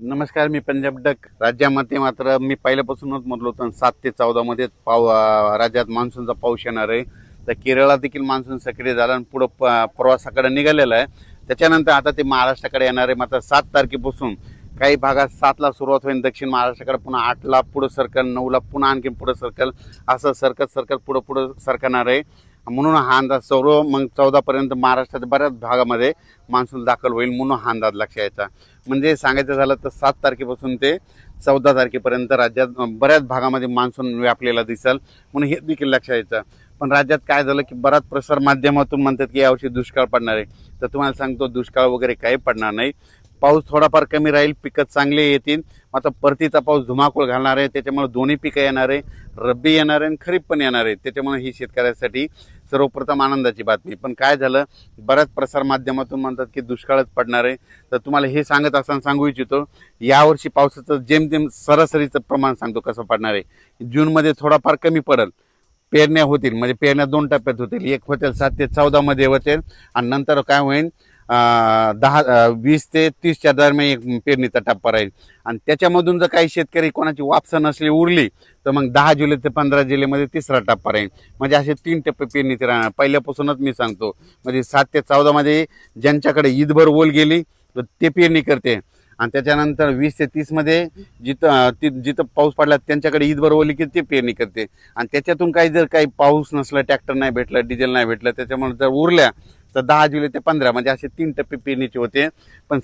नमस्कार, मी पंजाब डक. राज्यामध्ये मात्र मी पहिल्यापासूनच म्हटलो होतं 7 ते 14 मध्ये राज्यात मान्सूनचा पाऊस येणार आहे. तर केरळात देखील मान्सून सक्रिय झाला आणि पुढे प्रवासाकडे निघालेला आहे. त्याच्यानंतर आता ते महाराष्ट्राकडे येणार आहे. मात्र 7 तारखेपासून काही भागात 7 ला सुरुवात होईल, दक्षिण महाराष्ट्राकडे पुन्हा 8 ला पुढे सरकल, 9 ला पुन्हा आणखी पुढे सरकल, असं सरकत पुढे सरकणार आहे. म्हणून हा अंदाज सर्व मग 14 पर्यंत महाराष्ट्राच्या बऱ्याच भागामध्ये मान्सून दाखल होईल, म्हणून हा अंदाज लक्षात यायचा. म्हणजे सांगायचं झालं तर 7 तारखेपासून ते 14 तारखेपर्यंत राज्यात बऱ्याच भागामध्ये मान्सून व्यापलेला दिसेल, म्हणून हे देखील लक्षात यायचं. पण राज्यात काय झालं की बराच प्रसार माध्यमातून म्हणतात की यावर्षी दुष्काळ पडणार आहे. तर तुम्हाला सांगतो, दुष्काळ वगैरे काही पडणार नाही. पाऊस थोडाफार कमी राहील, पिकं चांगले येतील. आता परतीचा पाऊस धुमाकूळ घालणार आहे, त्याच्यामुळे दोन्ही पिकं येणार आहे, रब्बी येणार आहे आणि खरीप पण येणार आहे. त्याच्यामुळे ही शेतकऱ्यासाठी सर्वप्रथम आनंदाची बातमी. पण काय झालं, बऱ्याच प्रसार माध्यमातून म्हणतात की दुष्काळच पडणार आहे. तर तुम्हाला हे सांगत असताना सांगू इच्छितो, यावर्षी पावसाचं जेमतेम सरासरीचं प्रमाण सांगतो कसं पडणार आहे. जूनमध्ये थोडाफार कमी पडेल, पेरण्या होतील, म्हणजे पेरण्या 2 टप्प्यात होतील. एक होतील 7 ते 14 मध्ये होतील आणि नंतर काय होईल 20 ते 30च्या दरम्यान एक पेरणीचा टप्पा राहील. आणि त्याच्यामधून जर काही शेतकरी कोणाची वापसा नसली उरली तर मग 10 जुलै ते 15 जुलैमध्ये तिसरा टप्पा राहील. म्हणजे असे 3 टप्पे पेरणीचे राहणार. पहिल्यापासूनच मी सांगतो, म्हणजे 7 ते 14 मध्ये ज्यांच्याकडे ईदभर ओल गेली तर ते पेरणी करते, आणि त्याच्यानंतर 20 ते 30 मध्ये जिथं पाऊस पडला त्यांच्याकडे ईदभर ओली की ते पेरणी करते. आणि त्याच्यातून जर काही पाऊस नसला, ट्रॅक्टर नाही भेटलं, डिझेल नाही भेटलं, त्याच्यामुळे जर उरल्या तर 10 जुलै ते 15 म्हणजे असे 3 टप्पे पेरणीचे होते. पण